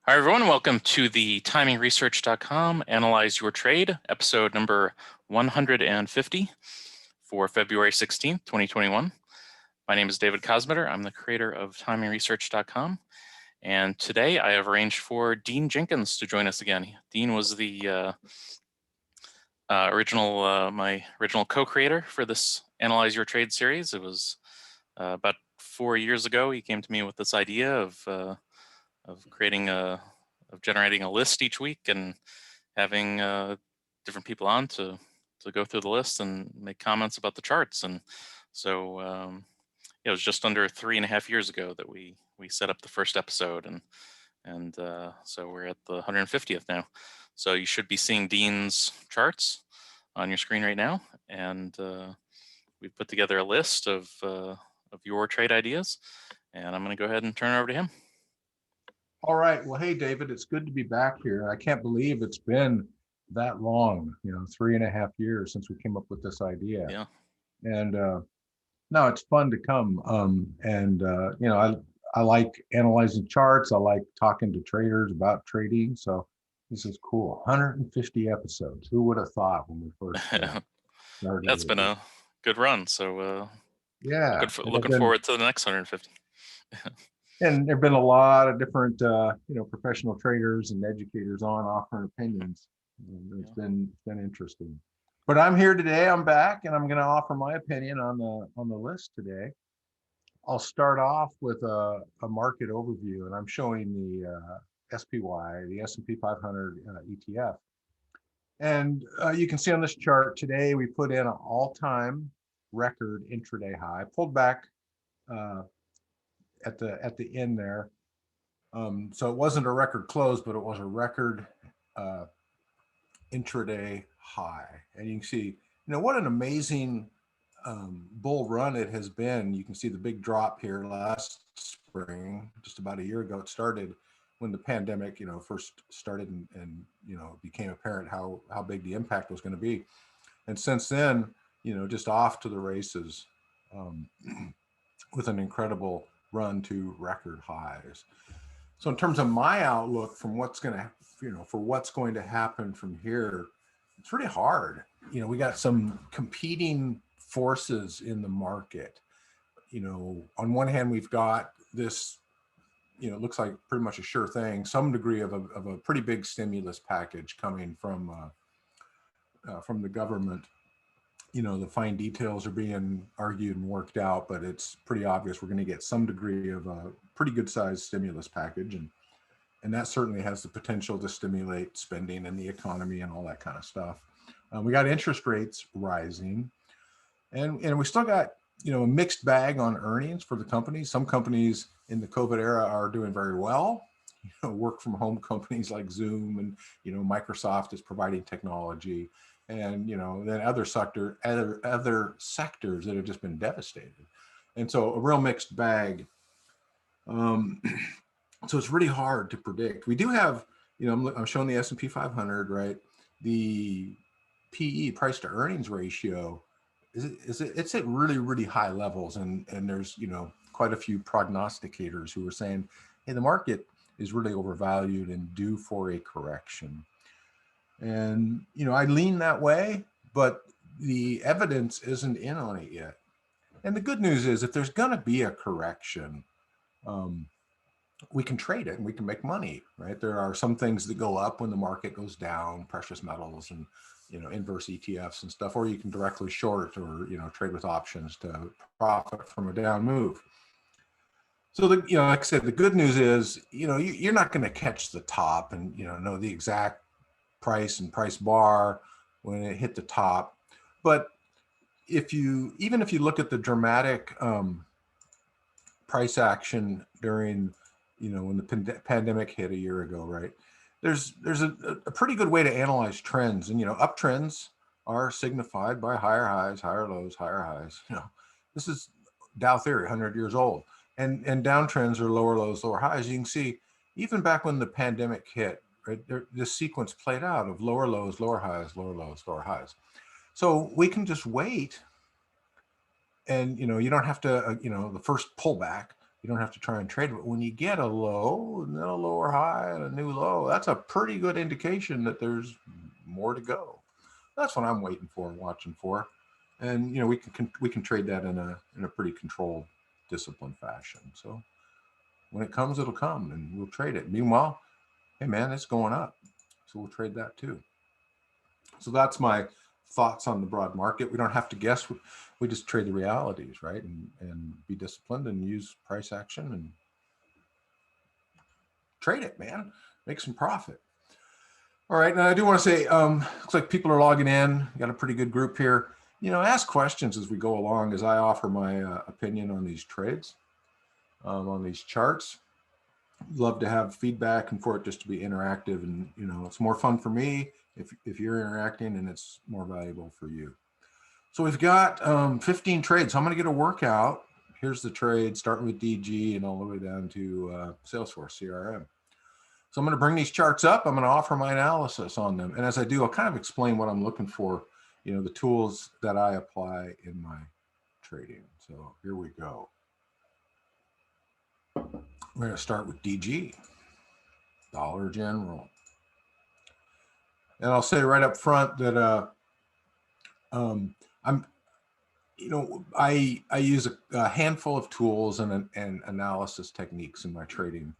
Hi, everyone. Welcome to the TimingResearch.com Analyze Your Trade, episode number 150 for February 16th, 2021. My name is David Kosmeter. I'm the creator of TimingResearch.com. And today I have arranged for Dean Jenkins to join us again. Dean was the my original co-creator for this Analyze Your Trade series. It was about 4 years ago. He came to me with this idea of generating a list each week and having different people on to go through the list and make comments about the charts. And so it was just under 3.5 years ago that we set up the first episode, and so we're at the 150th now. So you should be seeing Dean's charts on your screen right now, and we've put together a list of your trade ideas, and I'm going to go ahead and turn it over to him. All right. Well, hey, David, it's good to be back here. I can't believe it's been that long, 3.5 years since we came up with this idea. Yeah. And no, it's fun to come. I like analyzing charts. I like talking to traders about trading. So this is cool. 150 episodes. Who would have thought when we first started? That's been a good run. So yeah, looking forward to the next 150. And there've been a lot of different, professional traders and educators on offering opinions. And it's been interesting. But I'm here today. I'm back, and I'm going to offer my opinion on the list today. I'll start off with a market overview, and I'm showing the SPY, the S&P 500 ETF. And you can see on this chart today we put in an all-time record intraday high, pulled back at the end there. So it wasn't a record close, but it was a record intraday high. And you can see, what an amazing bull run it has been. You can see the big drop here last spring, just about a year ago. It started when the pandemic, first started, and it became apparent how big the impact was going to be. And since then, just off to the races with an incredible run to record highs. So in terms of my outlook from what's going to happen from here, it's pretty hard. We got some competing forces in the market. On one hand, we've got this, it looks like pretty much a sure thing, some degree of a pretty big stimulus package coming from the government. The fine details are being argued and worked out, but it's pretty obvious we're going to get some degree of a pretty good sized stimulus package. And that certainly has the potential to stimulate spending in the economy and all that kind of stuff. We got interest rates rising, and we still got, a mixed bag on earnings for the companies. Some companies in the COVID era are doing very well. Work from home companies like Zoom and, Microsoft is providing technology. And then other sectors that have just been devastated, and so a real mixed bag. So it's really hard to predict. We do have, I'm showing the S&P 500, right? The PE, price to earnings ratio, it's at really, really high levels, and there's quite a few prognosticators who are saying, hey, the market is really overvalued and due for a correction. And, I lean that way, but the evidence isn't in on it yet. And the good news is if there's going to be a correction, we can trade it and we can make money, right? There are some things that go up when the market goes down, precious metals and, inverse ETFs and stuff, or you can directly short or, trade with options to profit from a down move. So like I said, the good news is, you're not going to catch the top and, know the exact price and price bar when it hit the top. But even if you look at the dramatic price action during, when the pandemic hit a year ago, right? There's a pretty good way to analyze trends, and uptrends are signified by higher highs, higher lows, higher highs. This is Dow theory, 100 years old, and downtrends are lower lows, lower highs. You can see even back when the pandemic hit, right, this sequence played out of lower lows, lower highs, lower lows, lower highs. So we can just wait, and you don't have to, the first pullback, You don't have to try and trade it. But when you get a low and then a lower high and a new low, that's a pretty good indication that there's more to go. That's what I'm waiting for and watching for. And we can trade that in a pretty controlled, disciplined fashion. So when it comes, it'll come, and we'll trade it. Meanwhile, hey man, it's going up, so we'll trade that too. So that's my thoughts on the broad market. We don't have to guess. We just trade the realities, right? And be disciplined and use price action and trade it, man. Make some profit. All right. Now I do want to say, looks like people are logging in. Got a pretty good group here. Ask questions as we go along as I offer my opinion on these trades, on these charts. Love to have feedback and for it just to be interactive, and it's more fun for me if you're interacting, and it's more valuable for you. So we've got 15 trades. So I'm going to get a workout. Here's the trade starting with DG and all the way down to Salesforce CRM. So I'm going to bring these charts up. I'm going to offer my analysis on them, and as I do, I'll kind of explain what I'm looking for, the tools that I apply in my trading. So here we go. We're going to start with DG, Dollar General. And I'll say right up front that I use a handful of tools and analysis techniques in my trading,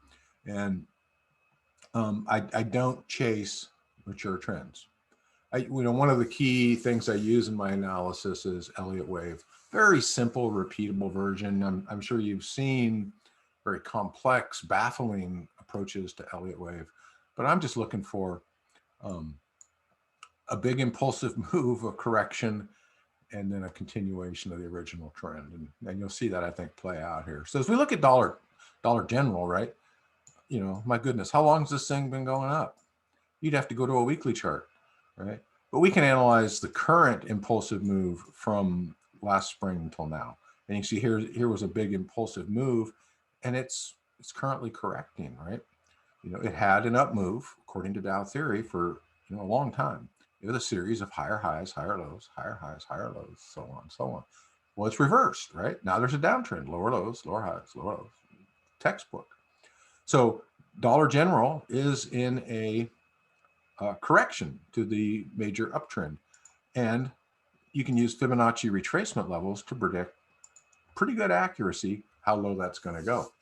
and I don't chase mature trends. One of the key things I use in my analysis is Elliott Wave. Very simple, repeatable version. I'm sure you've seen very complex, baffling approaches to Elliott Wave, but I'm just looking for a big impulsive move, a correction, and then a continuation of the original trend. And you'll see that, I think, play out here. So as we look at Dollar General, right? My goodness, how long has this thing been going up? You'd have to go to a weekly chart, right? But we can analyze the current impulsive move from last spring until now. And you see here was a big impulsive move, and it's currently correcting, right? It had an up move according to Dow theory for a long time. It was a series of higher highs, higher lows, higher highs, higher lows, so on, so on. Well, it's reversed, right? Now there's a downtrend, lower lows, lower highs, lower lows. Textbook. So Dollar General is in a correction to the major uptrend. And you can use Fibonacci retracement levels to predict pretty good accuracy how low that's going to go.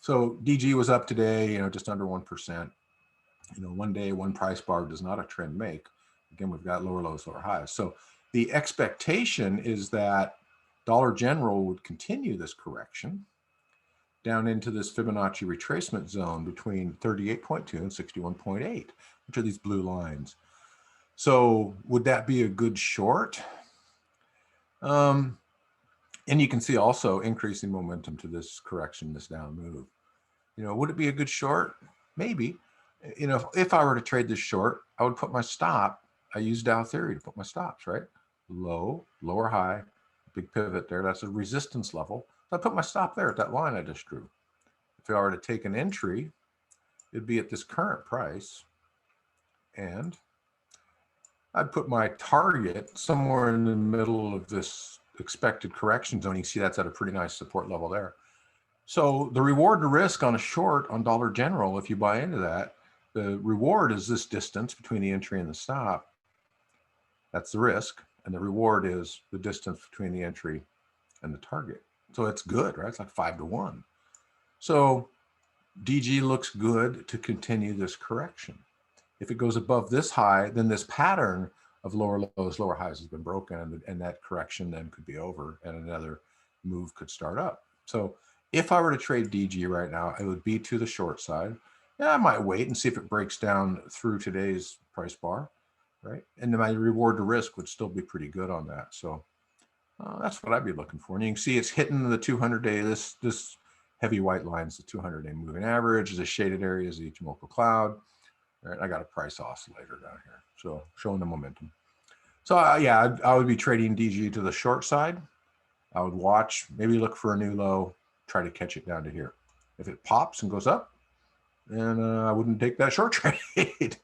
So DG was up today, just under 1%. One day, one price bar does not a trend make. Again, we've got lower lows, lower highs. So the expectation is that Dollar General would continue this correction down into this Fibonacci retracement zone between 38.2 and 61.8, which are these blue lines. So would that be a good short? And you can see also increasing momentum to this correction, this down move. Would it be a good short? Maybe. If I were to trade this short, I would put my stop. I use Dow theory to put my stops, right? Low, lower high, big pivot there. That's a resistance level. So I put my stop there at that line I just drew. If I were to take an entry, it'd be at this current price. And I'd put my target somewhere in the middle of this expected correction zone. You can see that's at a pretty nice support level there. So the reward to risk on a short on Dollar General, if you buy into that, the reward is this distance between the entry and the stop. That's the risk. And the reward is the distance between the entry and the target. So it's good, right? It's like 5-to-1. So DG looks good to continue this correction. If it goes above this high, then this pattern of lower lows, lower highs has been broken, and that correction then could be over and another move could start up. So if I were to trade DG right now, it would be to the short side. Yeah, I might wait and see if it breaks down through today's price bar, right? And then my reward to risk would still be pretty good on that. So that's what I'd be looking for. And you can see it's hitting the 200-day, this heavy white line is the 200-day moving average. The shaded area is the Ichimoku cloud. All right, I got a price oscillator down here, so showing the momentum. So yeah, I would be trading DG to the short side. I would watch, maybe look for a new low, try to catch it down to here. If it pops and goes up, then I wouldn't take that short trade.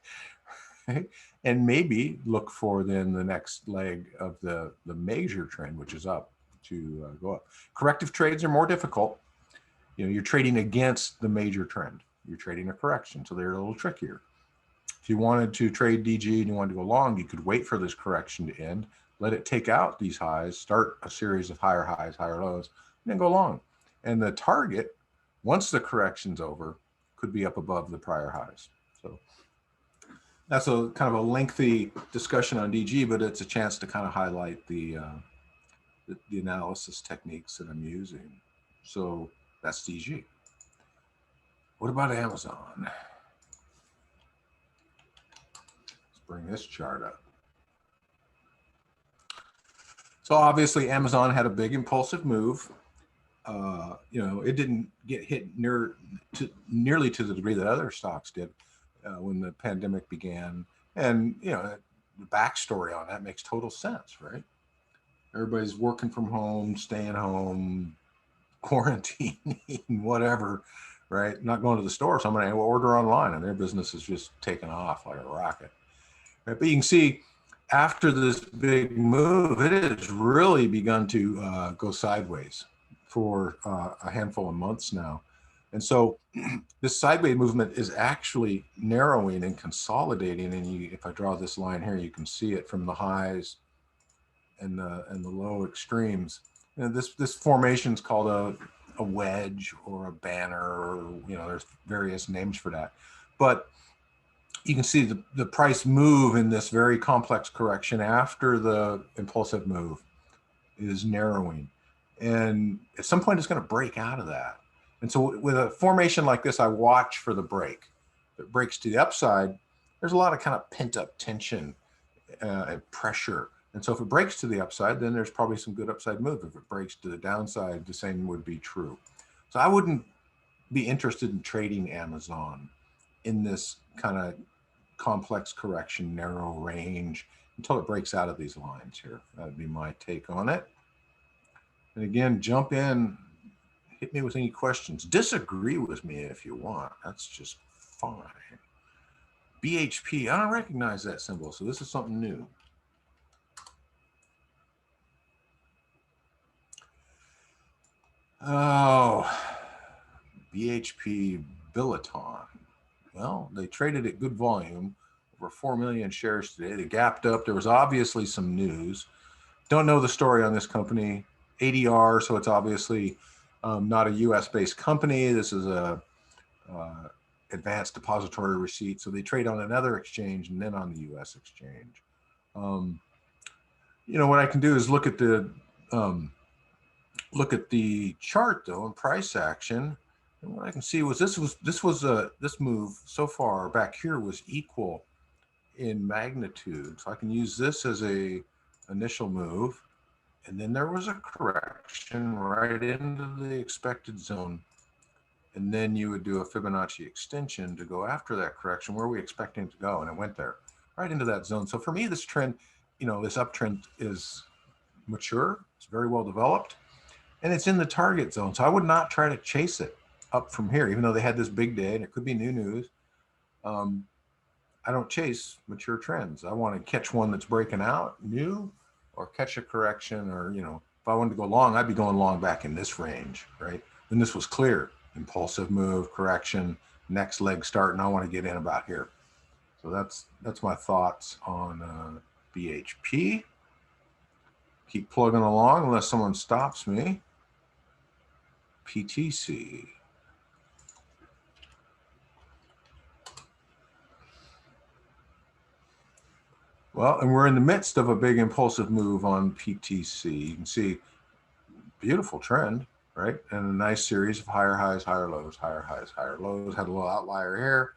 Right? And maybe look for then the next leg of the major trend, which is up, to go up. Corrective trades are more difficult. you're trading against the major trend. You're trading a correction, so they're a little trickier. If you wanted to trade DG and you wanted to go long, you could wait for this correction to end, let it take out these highs, start a series of higher highs, higher lows, and then go long. And the target, once the correction's over, could be up above the prior highs. So that's a kind of a lengthy discussion on DG, but it's a chance to kind of highlight the analysis techniques that I'm using. So that's DG. What about Amazon? Let's bring this chart up. So obviously Amazon had a big impulsive move. It didn't get hit nearly to the degree that other stocks did when the pandemic began. And, the backstory on that makes total sense, right? Everybody's working from home, staying home, quarantining, whatever, right? Not going to the store. So I'm going to order online, and their business is just taking off like a rocket. Right? But you can see after this big move, it has really begun to go sideways for a handful of months now. And so this sideways movement is actually narrowing and consolidating. And if I draw this line here, you can see it from the highs and the low extremes. This formation is called a wedge or a banner, or there's various names for that. But you can see the price move in this very complex correction after the impulsive move is narrowing. And at some point, it's going to break out of that. And so with a formation like this, I watch for the break. If it breaks to the upside, there's a lot of kind of pent up tension and pressure. And so if it breaks to the upside, then there's probably some good upside move. If it breaks to the downside, the same would be true. So I wouldn't be interested in trading Amazon in this kind of complex correction, narrow range, until it breaks out of these lines here. That'd be my take on it. And again, jump in, hit me with any questions. Disagree with me if you want. That's just fine. BHP, I don't recognize that symbol, so this is something new. Oh, BHP Billiton. Well, they traded at good volume, over 4 million shares today. They gapped up. There was obviously some news. Don't know the story on this company. ADR, so it's obviously not a U.S.-based company. This is a advanced depository receipt. So they trade on another exchange and then on the U.S. exchange. What I can do is look at the chart though and price action. And what I can see was this move so far back here was equal in magnitude. So I can use this as a initial move. And then there was a correction right into the expected zone. And then you would do a Fibonacci extension to go after that correction. Where are we expecting it to go? And it went there, right into that zone. So for me, this trend, this uptrend is mature. It's very well developed. And it's in the target zone. So I would not try to chase it up from here, even though they had this big day and it could be new news. I don't chase mature trends. I want to catch one that's breaking out new, or catch a correction, or, if I wanted to go long, I'd be going long back in this range, right? When this was clear, impulsive move, correction, next leg start, and I want to get in about here. So that's my thoughts on BHP. Keep plugging along unless someone stops me. PTC. Well, and we're in the midst of a big impulsive move on PTC. You can see beautiful trend, right? And a nice series of higher highs, higher lows, higher highs, higher lows. Had a little outlier here.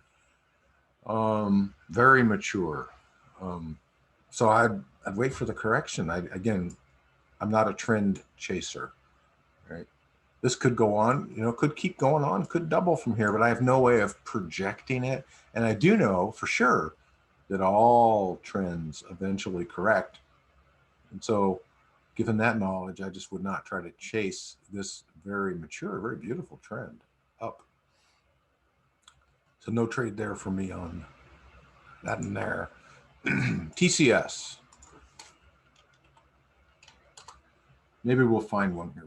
Very mature. So I'd wait for the correction. I'm not a trend chaser, right? This could go on, could keep going on, could double from here, but I have no way of projecting it. And I do know for sure that all trends eventually correct. And so given that knowledge, I just would not try to chase this very mature, very beautiful trend up. So no trade there for me on that and there. TCS. Maybe we'll find one here.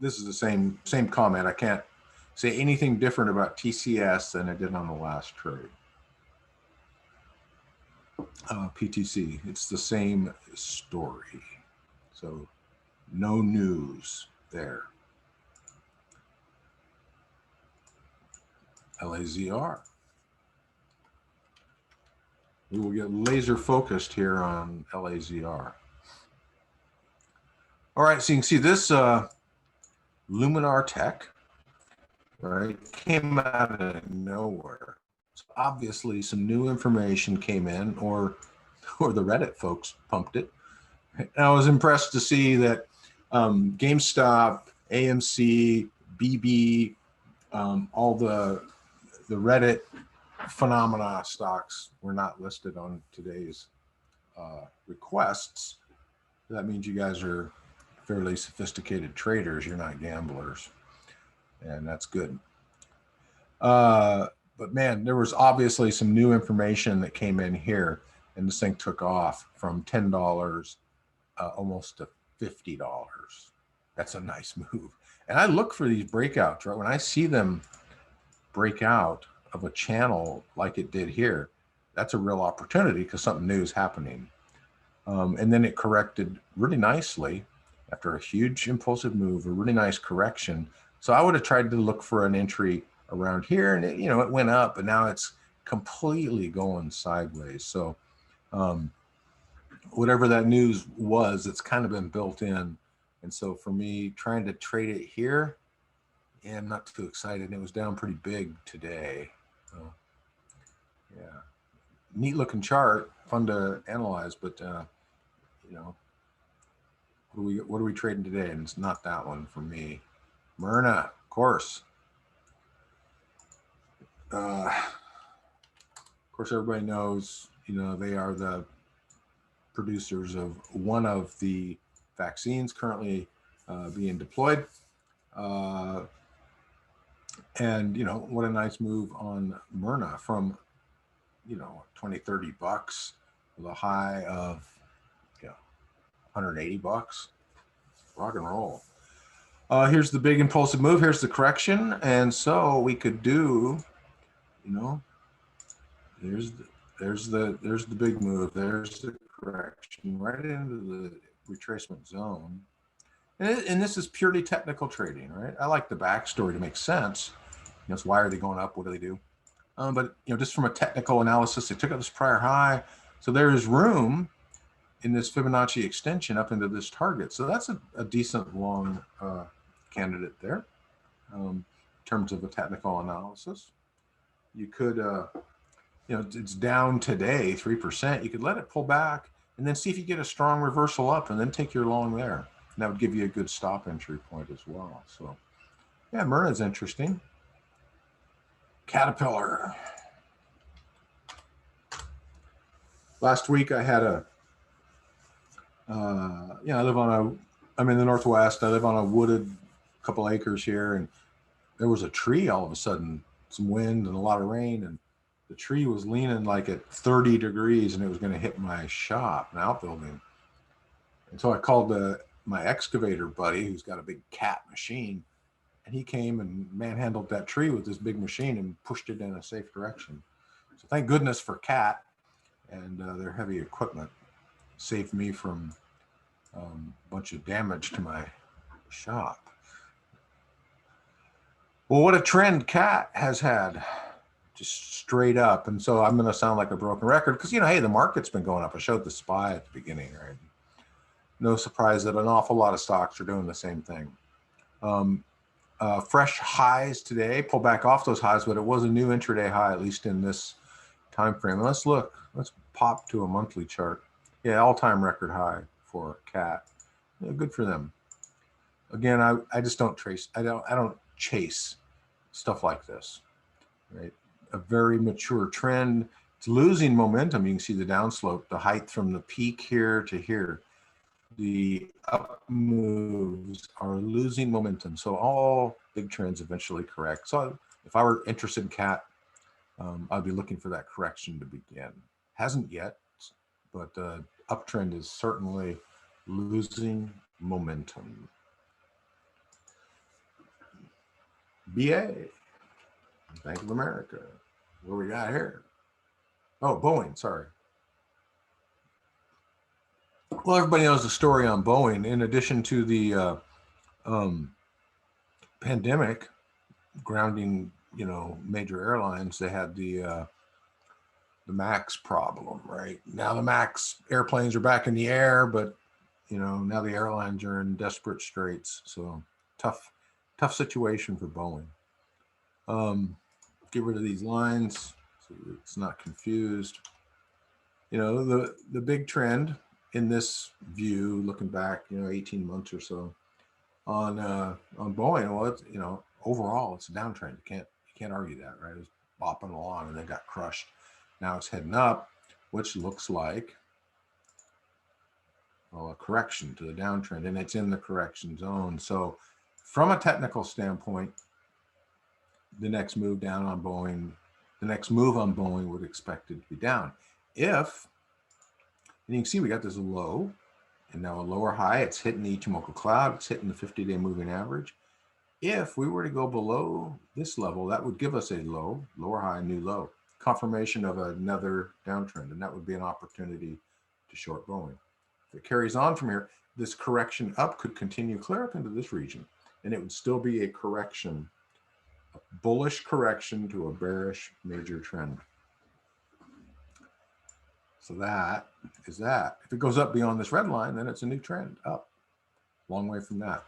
This is the same comment. I can't say anything different about TCS than I did on the last trade. PTC, it's the same story. So no news there. LAZR. We will get laser focused here on LAZR. All right, so you can see this Luminar Tech, right, came out of nowhere. So obviously some new information came in, or the Reddit folks pumped it. And I was impressed to see that GameStop, AMC, BB, all the Reddit phenomena stocks were not listed on today's requests. That means you guys are fairly sophisticated traders. You're not gamblers, and that's good. But man, there was obviously some new information that came in here, and this thing took off from $10 almost to $50. That's a nice move. And I look for these breakouts, right? When I see them break out of a channel like it did here, that's a real opportunity because something new is happening. And then it corrected really nicely after a huge impulsive move, a really nice correction. So I would have tried to look for an entry around here, and it, it went up, and now it's completely going sideways. So whatever that news was, it's kind of been built in. And so for me, trying to trade it here, yeah, I'm not too excited. It was down pretty big today. So, yeah, neat looking chart, fun to analyze, but what are we trading today? And it's not that one for me. Myrna, of course. Of course, everybody knows, they are the producers of one of the vaccines currently being deployed. And, what a nice move on Myrna from, 20, $30 with a high of, $180. Rock and roll. Here's the big impulsive move. Here's the correction. And so we could do, there's the big move. There's the correction right into the retracement zone. And this is purely technical trading, right? I like the backstory to make sense. It's why are they going up? What do they do? But just from a technical analysis, they took out this prior high. So there is room in this Fibonacci extension up into this target. So that's a decent long candidate there in terms of a technical analysis. You could, it's down today, 3%. You could let it pull back and then see if you get a strong reversal up and then take your long there. And that would give you a good stop entry point as well. So yeah, Myrna's interesting. Caterpillar. Last week I had I'm in the Northwest. I live on a wooded couple acres here, and there was a tree all of a sudden, some wind and a lot of rain, and the tree was leaning like at 30 degrees, and it was going to hit my shop, an outbuilding. And so I called my excavator buddy, who's got a big cat machine, and he came and manhandled that tree with this big machine and pushed it in a safe direction. So thank goodness for cat and their heavy equipment. Saved me from a bunch of damage to my shop. Well, what a trend cat has had, just straight up. And so I'm going to sound like a broken record because, hey, the market's been going up. I showed the SPY at the beginning, right? No surprise that an awful lot of stocks are doing the same thing. Fresh highs today, pull back off those highs, but it was a new intraday high, at least in this time frame. Let's look. Let's pop to a monthly chart. Yeah, all-time record high for cat. Yeah, good for them. Again, I just don't trace. I don't chase stuff like this. Right, a very mature trend. It's losing momentum. You can see the downslope, the height from the peak here to here. The up moves are losing momentum. So all big trends eventually correct. So if I were interested in cat, I'd be looking for that correction to begin. Hasn't yet, but the uptrend is certainly losing momentum. BA, Bank of America. What we got here? Oh, Boeing, sorry. Well, everybody knows the story on Boeing. In addition to the pandemic grounding, major airlines, they had the MAX problem, right? Now the MAX airplanes are back in the air, but now the airlines are in desperate straits. So tough situation for Boeing. Get rid of these lines so it's not confused. The big trend in this view, looking back, 18 months or so on Boeing, well, it's, overall it's a downtrend. You can't argue that, right? It was bopping along and then got crushed. Now it's heading up, which looks like a correction to the downtrend, and it's in the correction zone. So from a technical standpoint, the next move on Boeing would expect it to be down. And you can see we got this low and now a lower high. It's hitting the Ichimoku cloud. It's hitting the 50-day moving average. If we were to go below this level, that would give us a lower high, new low, confirmation of another downtrend. And that would be an opportunity to short Boeing. If it carries on from here, this correction up could continue clear up into this region, and it would still be a correction, a bullish correction to a bearish major trend. So that is that. If it goes up beyond this red line, then it's a new trend up. Long way from that.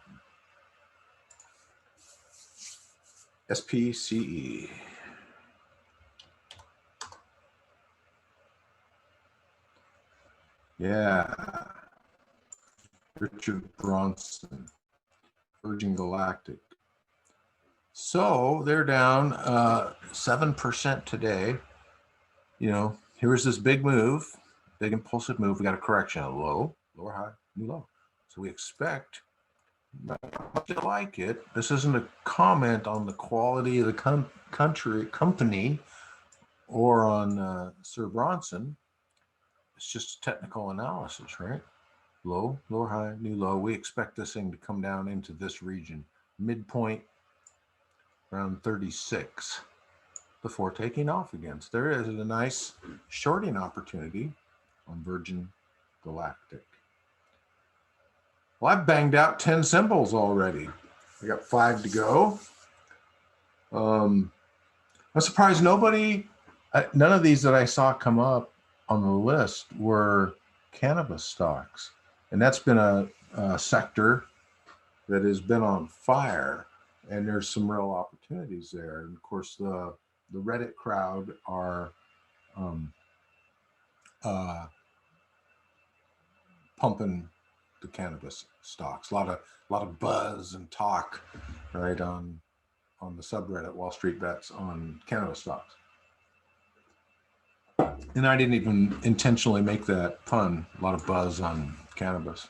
SPCE. Yeah. Richard Bronson, Virgin Galactic. So they're down 7% today. Here's this big move, big impulsive move. We got a correction, a low, lower high, new low. So we expect, not to like it. This isn't a comment on the quality of the company or on Sir Bronson. It's just technical analysis, right? Low, lower high, new low. We expect this thing to come down into this region, midpoint around 36 before taking off again. So there is a nice shorting opportunity on Virgin Galactic. Well, I've banged out 10 symbols already. I got 5 to go. I'm surprised none of these that I saw come up on the list were cannabis stocks. And that's been a sector that has been on fire, and there's some real opportunities there. And of course, the Reddit crowd are pumping the cannabis stocks. A lot of buzz and talk, right, on the subreddit Wall Street Bets on cannabis stocks. And I didn't even intentionally make that pun. A lot of buzz on cannabis.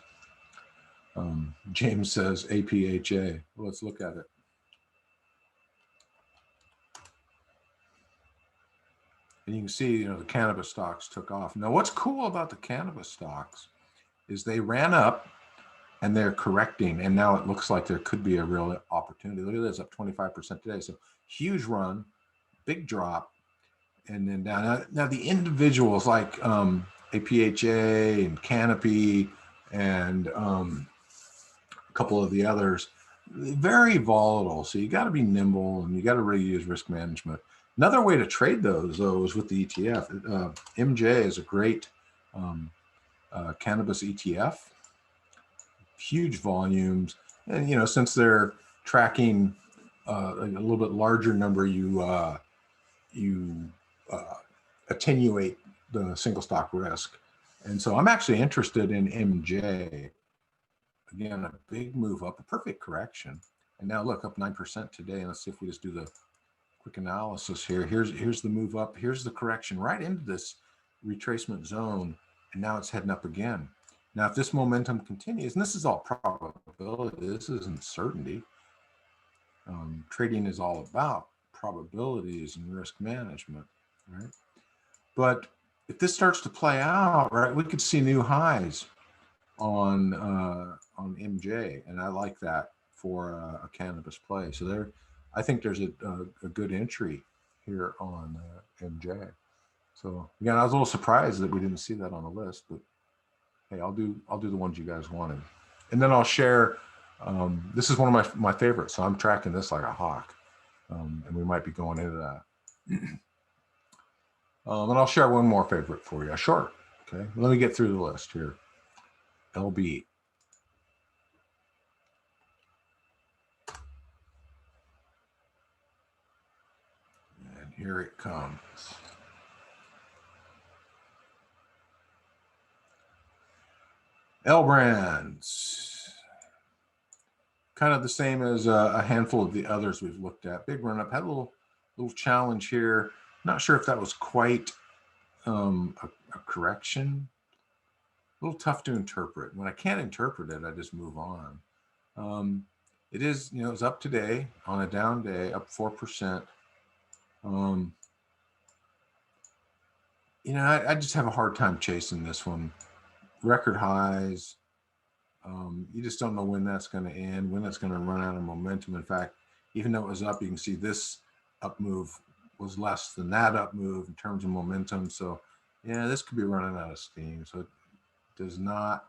James says APHA. Well, let's look at it. And you can see, the cannabis stocks took off. Now, what's cool about the cannabis stocks is they ran up and they're correcting. And now it looks like there could be a real opportunity. Look at this, up 25% today. So huge run, big drop. And then down. Now the individuals like APHA and Canopy and a couple of the others, very volatile. So you got to be nimble and you got to really use risk management. Another way to trade those, though, is with the ETF. MJ is a great cannabis ETF, huge volumes. And, since they're tracking a little bit larger number, you attenuate the single stock risk. And so I'm actually interested in MJ. Again, a big move up, a perfect correction. And now look, up 9% today. And let's see if we just do the quick analysis here. Here's the move up. Here's the correction right into this retracement zone. And now it's heading up again. Now, if this momentum continues, and this is all probability, this isn't certainty. Trading is all about probabilities and risk management, right? But if this starts to play out, right, we could see new highs on MJ, and I like that for a cannabis play. So I think there's a good entry here on MJ. So again, I was a little surprised that we didn't see that on the list, but hey, I'll do the ones you guys wanted, and then I'll share. This is one of my favorites, so I'm tracking this like a hawk, and we might be going into that. And I'll share one more favorite for you, short. Okay, let me get through the list here. LB. And here it comes. L brands. Kind of the same as a handful of the others we've looked at. Big run up. Had a little challenge here. Not sure if that was quite a correction. A little tough to interpret. When I can't interpret it, I just move on. It is, it's up today on a down day, up 4%. I just have a hard time chasing this one. Record highs. You just don't know when that's going to end, when that's going to run out of momentum. In fact, even though it was up, you can see this up move was less than that up move in terms of momentum. So, yeah, this could be running out of steam. So it does not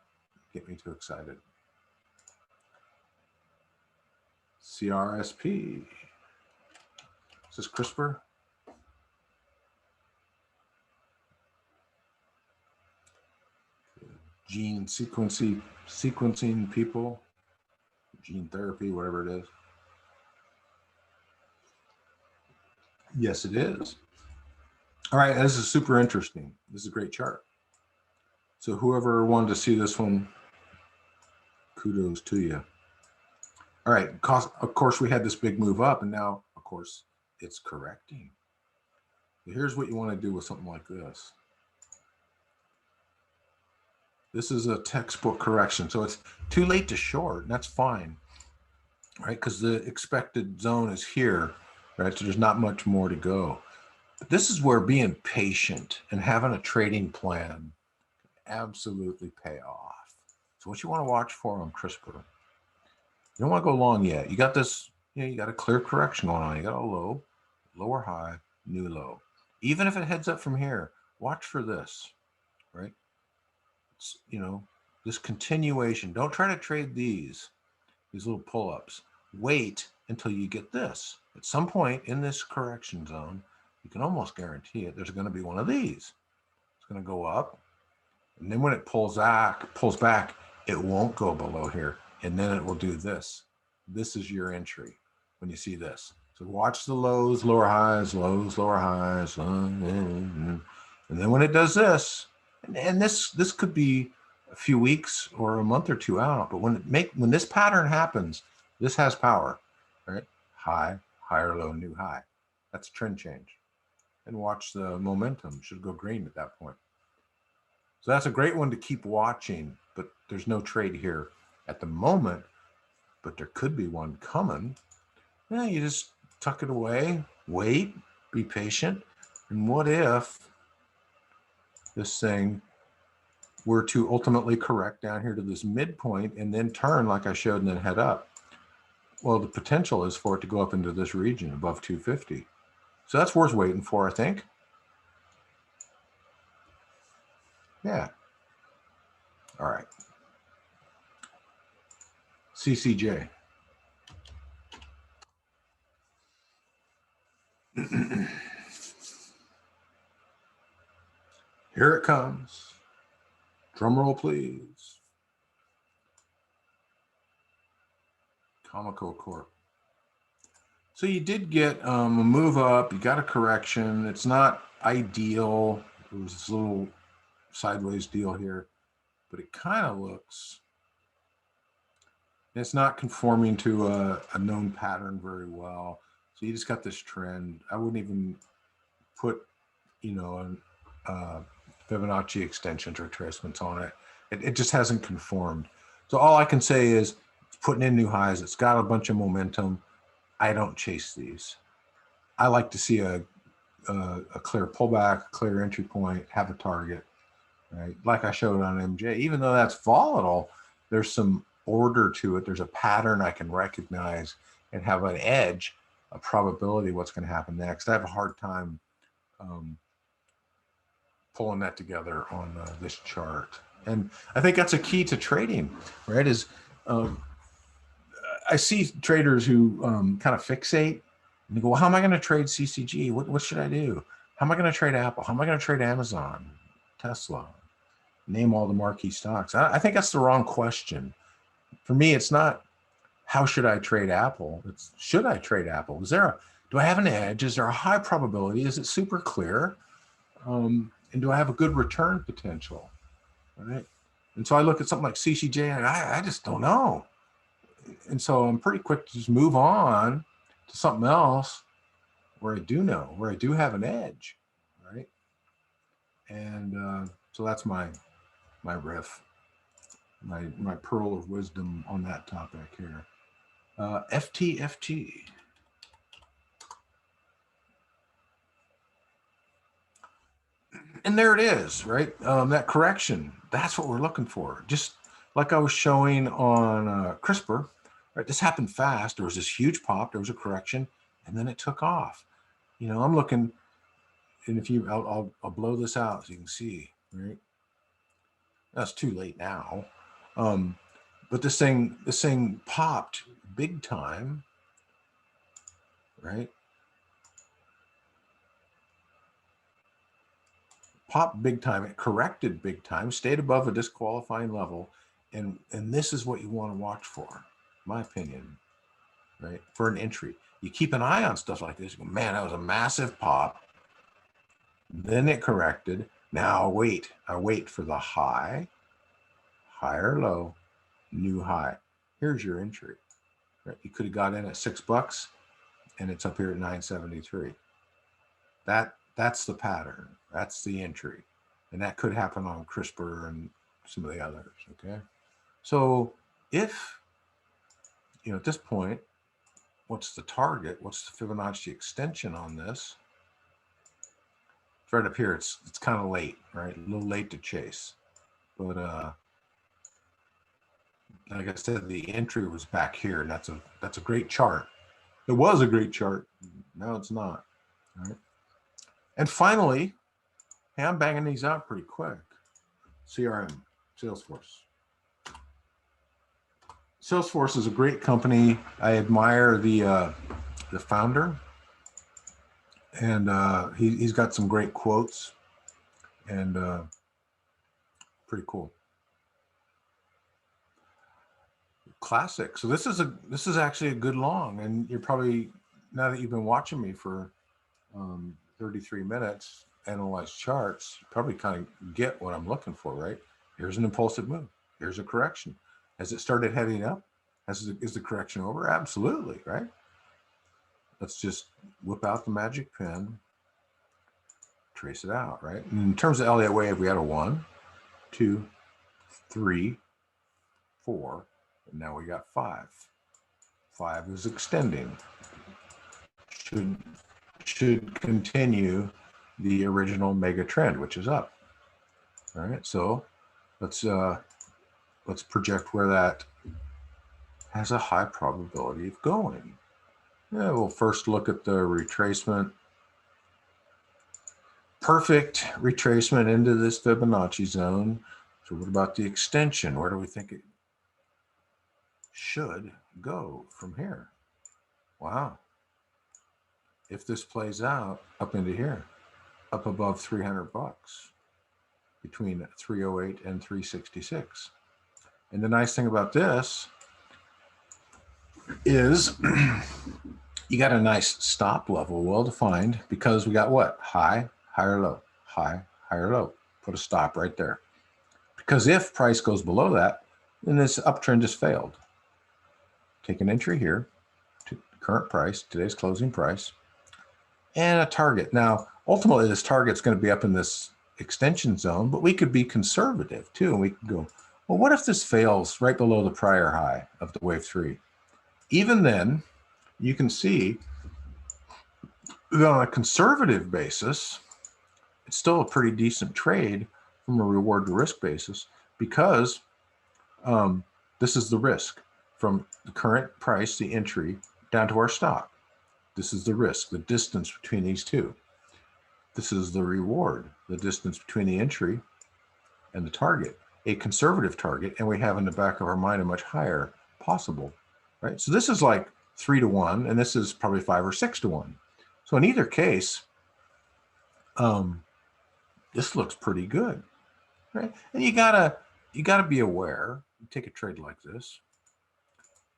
get me too excited. CRSP. Is this CRISPR? Gene sequencing people, gene therapy, whatever it is. Yes, it is. All right, this is super interesting. This is a great chart. So whoever wanted to see this one, kudos to you. All right, of course we had this big move up, and now, of course, it's correcting. So here's what you want to do with something like this. This is a textbook correction, so it's too late to short, and that's fine, right? Because the expected zone is here, right? So there's not much more to go. But this is where being patient and having a trading plan absolutely pay off. So what you want to watch for on CRISPR, you don't want to go long yet. You got this, you got a clear correction going on. You got a low, lower high, new low. Even if it heads up from here, watch for this, right? It's, this continuation. Don't try to trade these little pull-ups. Wait until you get this. At some point in this correction zone, you can almost guarantee it, there's going to be one of these. It's going to go up, and then when it pulls back, it won't go below here, and then it will do this. This is your entry when you see this. So watch the lows, lower highs, lows, lower highs, and then when it does this, and this could be a few weeks or a month or two out, but when this pattern happens, this has power, right? High, higher, low, new high. That's a trend change. And watch the momentum. Should go green at that point. So that's a great one to keep watching, but there's no trade here at the moment, but there could be one coming. Yeah, you just tuck it away, wait, be patient. And what if this thing were to ultimately correct down here to this midpoint and then turn like I showed and then head up? Well, the potential is for it to go up into this region above 250. So that's worth waiting for, I think. Yeah. All right. CCJ. Here it comes. Drum roll, please. Comico Corp. So you did get a move up. You got a correction. It's not ideal. There was this little sideways deal here, but it kind of looks. It's not conforming to a known pattern very well. So you just got this trend. I wouldn't even put, Fibonacci extensions or retracements on it. It just hasn't conformed. So all I can say is it's putting in new highs. It's got a bunch of momentum. I don't chase these. I like to see a clear pullback, clear entry point, have a target, right? Like I showed on MJ, even though that's volatile, there's some order to it. There's a pattern I can recognize and have an edge a probability of what's going to happen next. I have a hard time pulling that together on this chart. And I think that's a key to trading, right? Is I see traders who kind of fixate and they go, well, how am I going to trade CCG? What should I do? How am I going to trade Apple? How am I going to trade Amazon, Tesla? Name all the marquee stocks. I think that's the wrong question. For me, it's not how should I trade Apple? It's should I trade Apple? Do I have an edge? Is there a high probability? Is it super clear? And do I have a good return potential? Right. And so I look at something like CCJ and I just don't know. And so I'm pretty quick to just move on to something else where I do know, where I do have an edge, right? And so that's my riff, my pearl of wisdom on that topic here. FTFT. And there it is, right? That correction, that's what we're looking for. Just like I was showing on CRISPR, right? This happened fast. There was this huge pop, there was a correction, and then it took off. You know, I'm looking, and if you, I'll blow this out so you can see, right? That's too late now. But this thing popped big time, right? Popped big time, it corrected big time, stayed above a disqualifying level, and this is what you want to watch for, in my opinion, right? For an entry. You keep an eye on stuff like this. You go, man, that was a massive pop. Then it corrected. Now I wait for the high, higher low, new high. Here's your entry. Right? You could have got in at $6 and it's up here at 973. That's the pattern. That's the entry. And that could happen on CRISPR and some of the others, okay? So if, you know, at this point, what's the target? What's the Fibonacci extension on this? It's right up here. It's kind of late, right? A little late to chase. But like I said, the entry was back here, and that's a great chart. It was a great chart. Now it's not, all right? And finally, hey, I'm banging these out pretty quick. CRM, Salesforce. Salesforce is a great company. I admire the founder, and he's got some great quotes, and pretty cool. Classic. So this is actually a good long, and you're probably, now that you've been watching me for 33 minutes, analyze charts, you probably kind of get what I'm looking for, right? Here's an impulsive move. Here's a correction. Has it started heading up? Is the correction over? Absolutely, right? Let's just whip out the magic pen, trace it out, right? And in terms of Elliott wave, we had a 1, 2, 3, 4, and now we got 5. 5 is extending. Should continue the original mega trend, which is up. All right, so let's project where that has a high probability of going. Yeah, we'll first look at the retracement. Perfect retracement into this Fibonacci zone. So what about the extension? Where do we think it should go from here? Wow. If this plays out up into here, up above $300, between 308 and 366. And the nice thing about this is you got a nice stop level, well defined, because we got what? High, higher low, high, higher low. Put a stop right there. Because if price goes below that, then this uptrend just failed. Take an entry here to current price, today's closing price, and a target. Now, ultimately, this target's going to be up in this extension zone, but we could be conservative too. And we could go, well, what if this fails right below the prior high of the wave 3? Even then, you can see that on a conservative basis, it's still a pretty decent trade from a reward to risk basis, because this is the risk from the current price, the entry, down to our stop. This is the risk, the distance between these two. This is the reward, the distance between the entry and the target, a conservative target, and we have in the back of our mind a much higher possible, right? So this is like 3 to 1, and this is probably 5 or 6 to 1. So in either case, this looks pretty good, right? And you gotta be aware, you take a trade like this,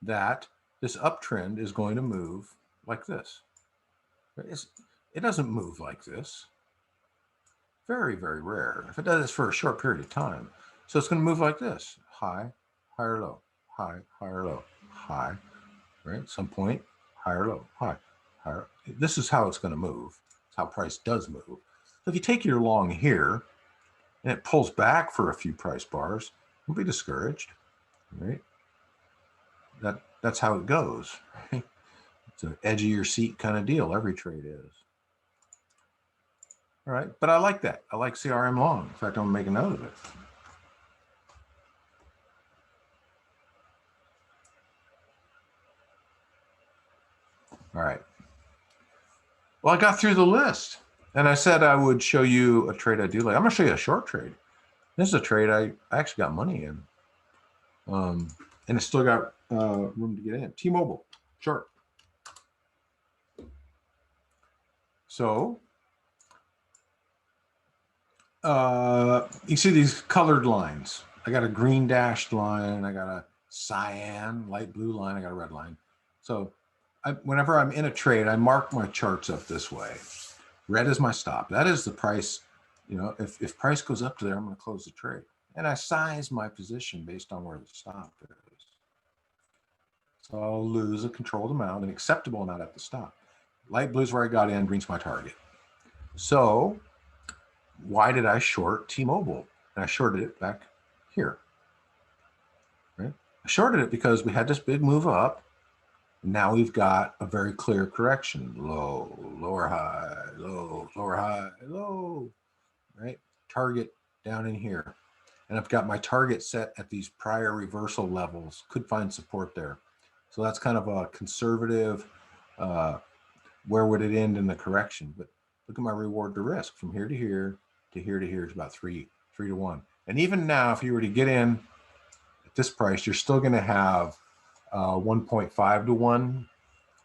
that this uptrend is going to move like this. It doesn't move like this. Very, very rare. If it does, it's for a short period of time. So it's going to move like this: high, higher, low, high, higher, low, high, right? Some point, higher, low, high, higher. This is how it's going to move. It's how price does move. So if you take your long here and it pulls back for a few price bars, don't be discouraged, right? That's how it goes. Right? It's an edge of your seat kind of deal. Every trade is. All right, but I like that. I like CRM long. In fact, I'm gonna make a note of it. All right. Well, I got through the list, and I said I would show you a trade I do like. I'm gonna show you a short trade. This is a trade I actually got money in, and it's still got room to get in. T-Mobile, short. So you see these colored lines. I got a green dashed line. I got a cyan, light blue line. I got a red line. So whenever I'm in a trade, I mark my charts up this way. Red is my stop. That is the price. You know, if price goes up to there, I'm going to close the trade. And I size my position based on where the stop is. So I'll lose a controlled amount, an acceptable amount at the stop. Light blue is where I got in, green's my target. So why did I short T-Mobile? And I shorted it back here. Right? I shorted it because we had this big move up. Now we've got a very clear correction. Low, lower high, low, lower high, low. Right? Target down in here. And I've got my target set at these prior reversal levels. Could find support there. So that's kind of a conservative, where would it end in the correction? But look at my reward to risk from here to here to here to here is about 3 to 1. And even now, if you were to get in at this price, you're still going to have 1.5 to 1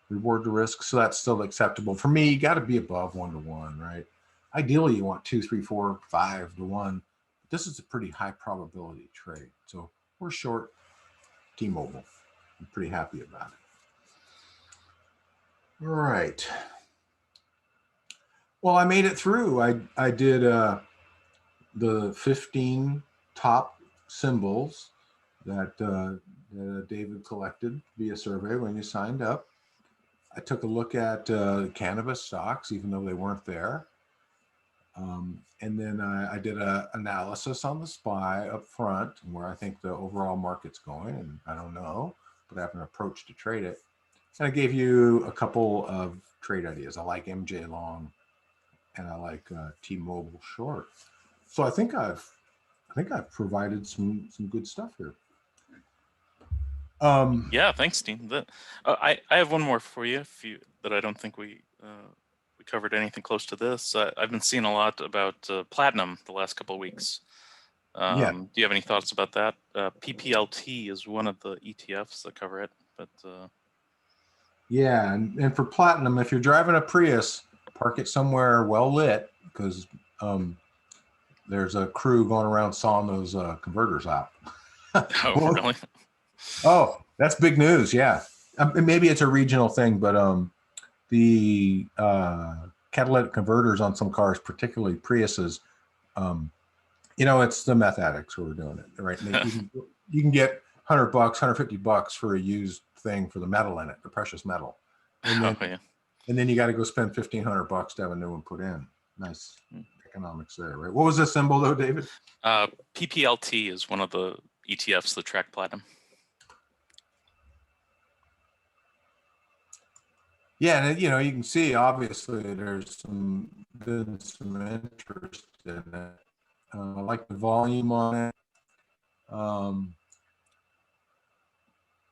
reward to risk. So that's still acceptable. For me, you got to be above 1 to 1, right? Ideally, you want 2, 3, 4, 5 to 1. This is a pretty high probability trade. So we're short T-Mobile. I'm pretty happy about it. All right. Well, I made it through. I did the 15 top symbols that David collected via survey when you signed up. I took a look at cannabis stocks, even though they weren't there. And then I did an analysis on the SPY up front and where I think the overall market's going. And I don't know, but I have an approach to trade it. And I gave you a couple of trade ideas. I like MJ long, and I like T-Mobile short. So I think I've provided some good stuff here. Yeah, thanks, Dean. I have one more for you, that I don't think we covered anything close to this. I've been seeing a lot about platinum the last couple of weeks. Yeah. Do you have any thoughts about that? PPLT is one of the ETFs that cover it, but yeah, and for platinum, if you're driving a Prius, park it somewhere well lit, because there's a crew going around sawing those converters out. oh, really? Oh, that's big news. Yeah, maybe it's a regional thing, but the catalytic converters on some cars, particularly Priuses, it's the meth addicts who are doing it, right? You can get $100, $150 for a used thing for the metal in it, the precious metal, and then and then you got to go spend $1,500 to have a new one put in. Nice economics there, right? What was the symbol though, David? PPLT is one of the ETFs that track platinum. Yeah, and you can see obviously there's been some interest in it. I like the volume on it.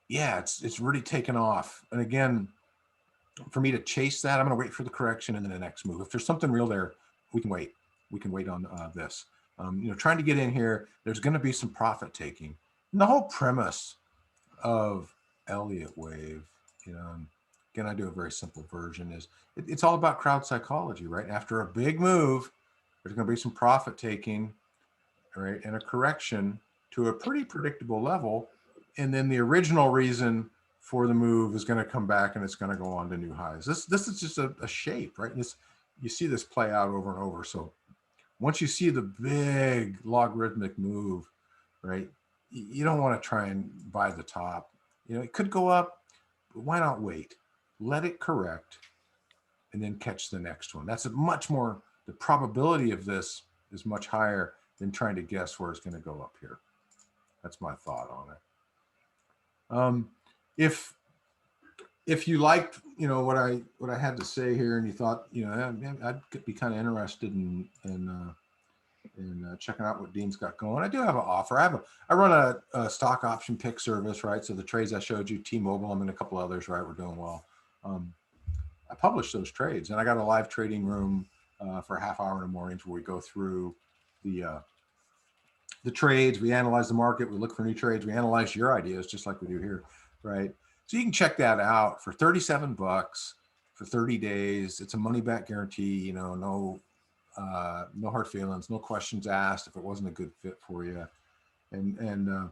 Yeah, it's really taken off. And again, for me to chase that. I'm going to wait for the correction and then the next move. If there's something real there, we can wait. We can wait on this. Trying to get in here, there's going to be some profit taking. And the whole premise of Elliott wave, again, I do a very simple version, is it's all about crowd psychology, right? After a big move, there's going to be some profit taking, right? And a correction to a pretty predictable level. And then the original reason for the move is going to come back and it's going to go on to new highs. This is just a shape, right? You see this play out over and over. So once you see the big logarithmic move, right, you don't want to try and buy the top. It could go up, but why not wait? Let it correct and then catch the next one. That's the probability of this is much higher than trying to guess where it's going to go up here. That's my thought on it. If you liked, what I had to say here, and you thought, I'd be kind of interested in checking out what Dean's got going. I do have an offer. I run a stock option pick service, right? So the trades I showed you, T-Mobile, I'm in a couple others, right? We're doing well. I publish those trades, and I got a live trading room for a half hour in the mornings where we go through the trades. We analyze the market. We look for new trades. We analyze your ideas just like we do here, right? So you can check that out for $37 for 30 days. It's a money back guarantee, no hard feelings, no questions asked if it wasn't a good fit for you. And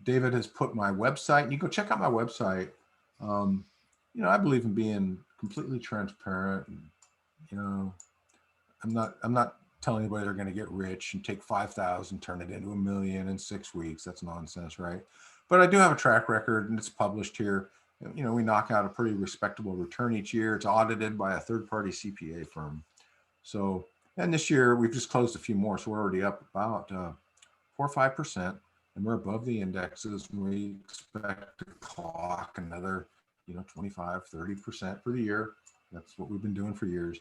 David has put my website, and you go check out my website. I believe in being completely transparent. And, I'm not telling anybody they're going to get rich and take 5,000, turn it into $1 million in 6 weeks. That's nonsense, right? But I do have a track record, and it's published here. We knock out a pretty respectable return each year. It's audited by a third-party CPA firm. So, and this year we've just closed a few more, so we're already up about 4 or 5%, and we're above the indexes. And we expect to clock another, 25, 30% for the year. That's what we've been doing for years.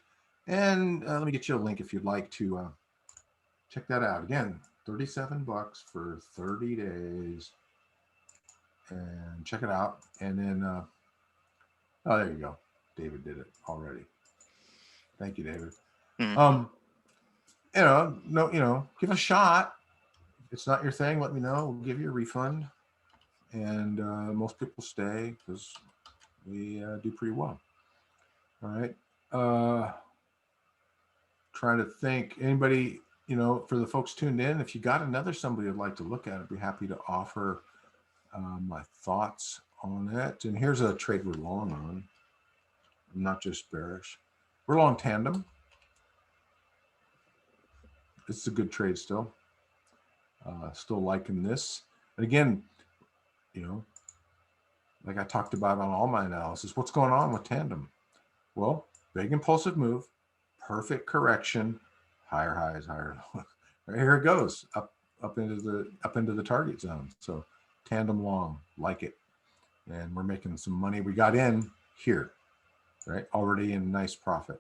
And let me get you a link if you'd like to check that out. Again, $37 for 30 days. And check it out. And then, oh, there you go. David did it already. Thank you, David. Mm-hmm. Give it a shot. If it's not your thing, let me know. We'll give you a refund. And most people stay because we do pretty well. All right. Trying to think, anybody, for the folks tuned in, if you got another somebody would like to look at it, I'd be happy to offer my thoughts on it. And here's a trade we're long on. I'm not just bearish. We're long Tandem. This is a good trade still. Still liking this. And again, like I talked about on all my analysis, what's going on with Tandem? Well, big impulsive move, perfect correction, higher highs, higher lows. Right, here it goes up into the target zone. So Tandem long, like it. And we're making some money. We got in here, right? Already in nice profit.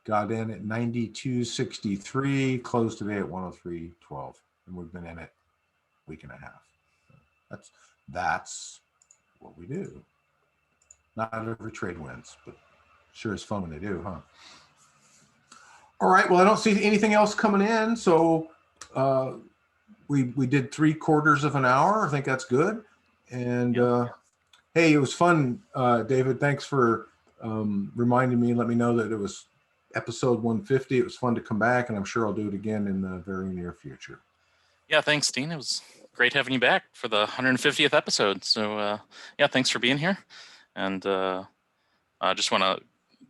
Got in at 92.63, closed today at 103.12. And we've been in it a week and a half. That's what we do. Not every trade wins, but sure is fun when they do, huh? All right, well, I don't see anything else coming in. So we did 3/4 of an hour. I think that's good. And hey, it was fun, David. Thanks for reminding me and let me know that it was episode 150. It was fun to come back, and I'm sure I'll do it again in the very near future. Yeah, thanks, Dean. It was great having you back for the 150th episode. So yeah, thanks for being here. And I just want to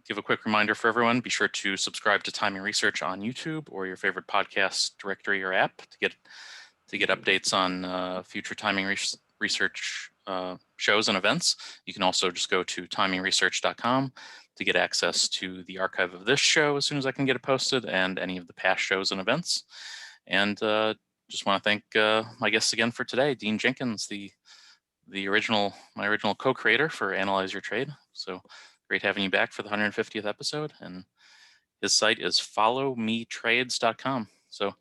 give a quick reminder for everyone. Be sure to subscribe to Timing Research on YouTube or your favorite podcast directory or app to get updates on future Timing Research shows and events. You can also just go to TimingResearch.com to get access to the archive of this show as soon as I can get it posted, and any of the past shows and events. And just want to thank my guests again for today, Dean Jenkins, my original co-creator for Analyze Your Trade. So great having you back for the 150th episode. And his site is followmetrades.com. So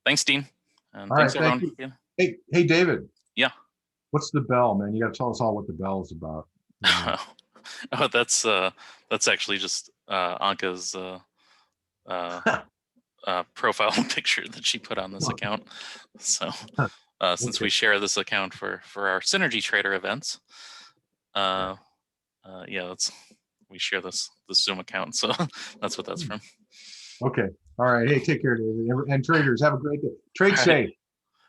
thanks, Dean. And all thanks, right, everyone. thank you. Hey, David. Yeah. What's the bell, man? You got to tell us all what the bell is about. Oh, that's actually just Anka's profile picture that she put on this account. So since we share this account for our Synergy Trader events, yeah, we share this Zoom account, so that's what that's from. Okay. All right. Hey, take care, David. And traders, have a great day. Trade safe.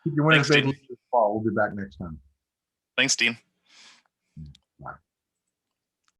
Keep your winners Thanks, big Dean. this fall. We'll be back next time. Thanks, Dean.